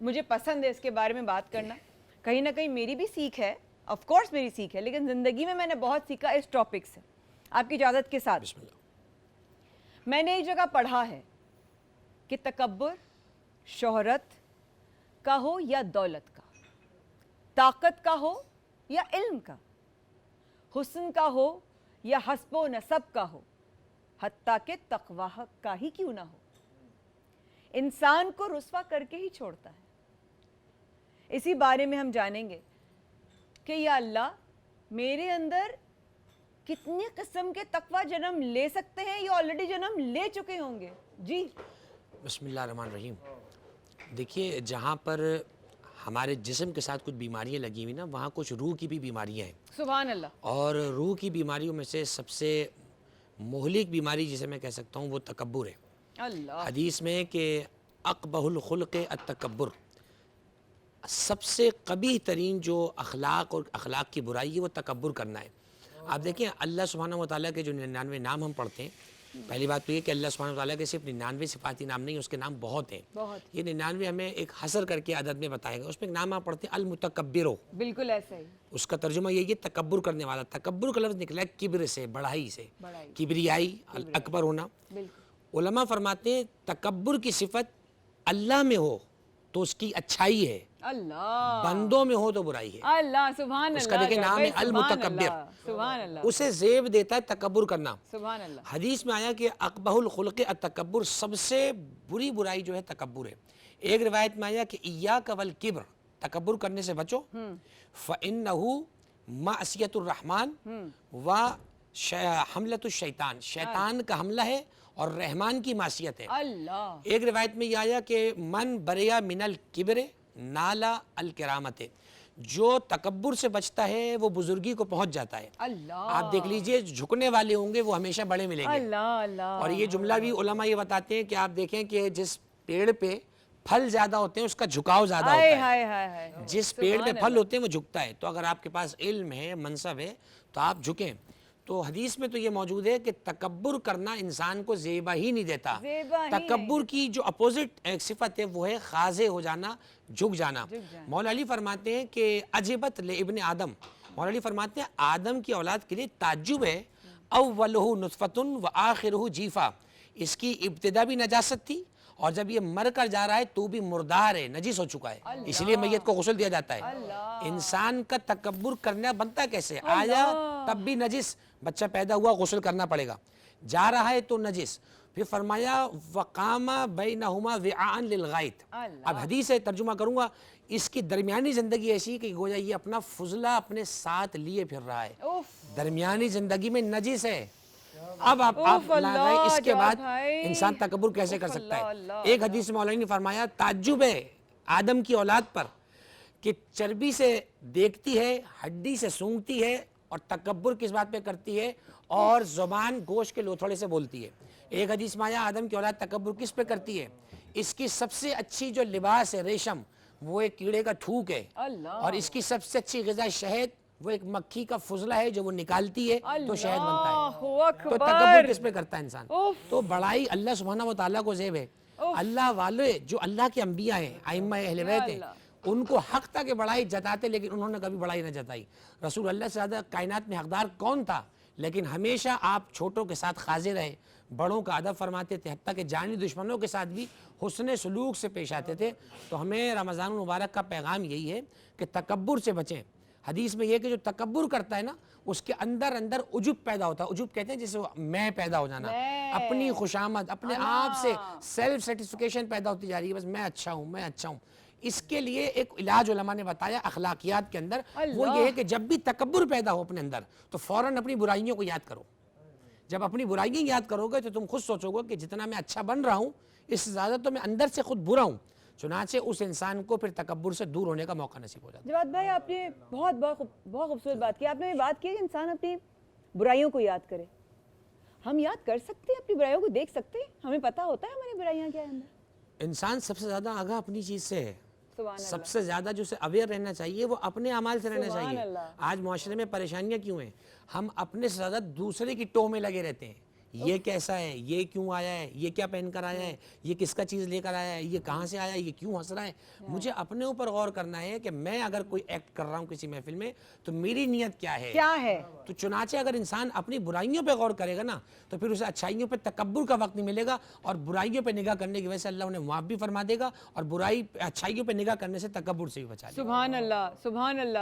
مجھے پسند ہے اس کے بارے میں بات کرنا. کہیں نہ کہیں میری بھی سیکھ ہے, آف کورس میری سیکھ ہے, لیکن زندگی میں نے بہت سیکھا اس ٹاپک سے. آپ کی اجازت کے ساتھ بسم اللہ. میں نے ایک جگہ پڑھا ہے کہ تکبر شہرت کا ہو یا دولت کا, طاقت کا ہو یا علم کا, حسن کا ہو یا حسب و نسب کا ہو, حتیٰ کہ تقوی کا ہی کیوں نہ ہو, انسان کو رسوا کر کے ہی چھوڑتا ہے. اسی بارے میں ہم جانیں گے کہ یا اللہ میرے اندر کتنی قسم کے تقوی جنم لے سکتے ہیں یا آلریڈی جنم لے چکے ہوں گے. جی بسم اللہ الرحمن الرحیم. دیکھیے, جہاں پر ہمارے جسم کے ساتھ کچھ بیماریاں لگی ہوئی نا, وہاں کچھ روح کی بھی بیماریاں ہیں. سبحان اللہ. اور روح کی بیماریوں میں سے سب سے مہلک بیماری جسے میں کہہ سکتا ہوں وہ تکبر ہے. اللہ حدیث میں کہ اقبح الخلق التکبر, سب سے قبیح ترین جو اخلاق اور اخلاق کی برائی ہے وہ تکبر کرنا ہے. آپ دیکھیں اللہ سبحانہ و تعالیٰ کے جو 99 نام ہم پڑھتے ہیں, پہلی بات تو یہ کہ اللہ سبحانہ و تعالیٰ کے صرف 99 صفاتی نام نہیں, اس کے نام بہت ہیں. یہ 99 ہمیں ایک حصر کر کے عدد میں بتائے گا. اس میں ایک نام آپ پڑھتے ہیں المتکبر. بالکل ایسا ہی. اس کا ترجمہ یہ ہے تکبر کرنے والا. تکبر کا لفظ نکلا ہے کبر سے, بڑائی سے, کبریائی, اکبر ہونا. علماء فرماتے ہیں تکبر کی صفت اللہ میں ہو تو اس کی اچھائی ہے, اللہ بندوں میں ہو تو برائی ہے. اللہ سبحان اللہ. اس کا دیکھیں نام ہے المتکبر. سبحان اللہ. اسے زیب دیتا ہے تکبر کرنا. سبحان اللہ. حدیث میں آیا کہ اقبح الخلق التکبر, سب سے بری برائی جو ہے تکبر ہے. ایک روایت میں آیا کہ ایاک والکبر, تکبر کرنے سے بچو, فإنہ معصیت الرحمن و حملۃ الشیطان, شیطان کا حملہ ہے اور رحمان کی معصیت ہے. اللہ. ایک روایت میں یہ آیا کہ من بریا من الکبر نالا الکرامت, جو تکبر سے بچتا ہے وہ بزرگی کو پہنچ جاتا ہے. اللہ. آپ دیکھ لیجئے جھکنے والے ہوں گے وہ ہمیشہ بڑے ملیں گے. اللہ اللہ. اور یہ جملہ بھی علماء یہ بتاتے ہیں کہ آپ دیکھیں کہ جس پیڑ پہ پھل زیادہ ہوتے ہیں اس کا جھکاؤ زیادہ ہوتا ہے. جس پیڑ پہ پھل ہوتے ہیں وہ جھکتا ہے. تو اگر آپ کے پاس علم ہے, منصب ہے, تو آپ جھکیں. تو حدیث میں تو یہ موجود ہے کہ تکبر کرنا انسان کو زیبا ہی نہیں دیتا. تکبر کی جو اپوزٹ ایک صفت ہے وہ ہے خاضع ہو جانا, جھک جانا. مولا علی فرماتے ہیں کہ عجبت لابن آدم, مولا علی فرماتے ہیں آدم کی اولاد کے لیے تعجب ہے, اولہ نطفۃ وآخرہ جیفا, اس کی ابتدا بھی نجاست تھی اور جب یہ مر کر جا رہا ہے تو بھی مردار ہے, نجس ہو چکا ہے, اس لیے میت کو غسل دیا جاتا ہے. انسان کا تکبر کرنا بنتا کیسے؟ آیا تب بھی نجس, بچہ پیدا ہوا غسل کرنا پڑے گا, جا رہا ہے تو نجس. پھر فرمایا وقام بینہما وعاء للغائط. اب حدیث ہے, ترجمہ کروں گا, اس کی درمیانی زندگی ایسی کہ گویا یہ اپنا فضلہ اپنے ساتھ لیے پھر رہا ہے, درمیانی زندگی میں نجس ہے. اب آپ اس کے بعد انسان تکبر کیسے کر سکتا ہے؟ ایک حدیث میں مولا علی نے فرمایا تعجب ہے آدم کی اولاد پر کہ چربی سے دیکھتی ہے, ہڈی سے سونگتی ہے, اور تکبر کس بات پہ کرتی ہے, اور زبان گوشت کے لوتھڑے سے بولتی ہے. ایک حدیث میں آیا آدم کی اولاد تکبر کس پہ کرتی ہے, اس کی سب سے اچھی جو لباس ہے ریشم وہ ایک کیڑے کا تھوک ہے, اور اس کی سب سے اچھی غذا شہد وہ ایک مکھی کا فضلہ ہے جو وہ نکالتی ہے تو شہد بنتا ہے. تو تکبر کس پہ کرتا ہے انسان؟ تو بڑائی اللہ سبحانہ و تعالیٰ کو زیب ہے. اللہ والے جو اللہ کے انبیاء ہیں, ائمہ اہل بیت ہیں, ان کو حق تھا کہ بڑائی جتاتے, لیکن انہوں نے کبھی بڑائی نہ جتائی. رسول اللہ سے زیادہ کائنات میں حقدار کون تھا؟ لیکن ہمیشہ آپ چھوٹوں کے ساتھ خاضع رہے, بڑوں کا ادب فرماتے تھے, حتیٰ کہ جانی دشمنوں کے ساتھ بھی حسن سلوک سے پیش آتے تھے. تو ہمیں رمضان المبارک کا پیغام یہی ہے کہ تکبر سے بچیں. حدیث میں یہ کہ جو تکبر کرتا ہے نا, اس کے اندر اندر عجب پیدا ہوتا ہے. عجب کہتے ہیں جسے میں پیدا ہو جانا, اپنی خوشامد, اپنے آپ سے سیلف سیٹسفیکشن پیدا ہوتی جا رہی ہے, بس میں اچھا ہوں, میں اچھا ہوں. اس کے لیے ایک علاج علماء نے بتایا اخلاقیات کے اندر, وہ یہ ہے کہ جب بھی تکبر پیدا ہو اپنے اندر تو فوراً اپنی برائیوں کو یاد کرو. جب اپنی برائیاں یاد کرو گے تو تم خود سوچو گے کہ جتنا میں اچھا بن رہا ہوں اس سے زیادہ تو میں اندر سے خود برا ہوں. چنانچہ اس انسان کو پھر تکبر سے دور ہونے کا موقع نصیب ہو جاتا ہے. جواد بھائی آپ نے بہت خوبصورت بات کی. آپ نے بات کی کہ انسان اپنی برائیوں کو یاد کرے. ہم یاد کر سکتے ہیں, اپنی برائیوں کو دیکھ سکتے ہیں, ہمیں پتہ ہوتا ہے ہماری برائیاں کیا ہیں. انسان سب سے زیادہ آگاہ اپنی چیز سے ہے, سب سے زیادہ جو سے اویئر رہنا چاہیے وہ اپنے اعمال سے رہنا چاہیے. آج معاشرے میں پریشانیاں کیوں ہیں؟ ہم اپنے سے زیادہ دوسرے کی ٹو میں لگے رہتے ہیں. یہ کیسا ہے, یہ کیوں آیا ہے, یہ کیا پہن کر آیا ہے, یہ کس کا چیز لے کر آیا ہے, یہ کہاں سے آیا ہے, یہ کیوں ہنس رہا ہے. مجھے اپنے اوپر غور کرنا ہے کہ میں اگر کوئی ایکٹ کر رہا ہوں کسی محفل میں تو میری نیت کیا ہے. تو چنانچہ اگر انسان اپنی برائیوں پہ غور کرے گا نا تو پھر اسے اچھائیوں پہ تکبر کا وقت نہیں ملے گا, اور برائیوں پہ نگاہ کرنے کی وجہ سے اللہ انہیں معاف بھی فرما دے گا, اور اچھائیوں پہ نگاہ کرنے سے تکبر سے بھی بچا لے گا. سبحان اللہ, سبحان اللہ.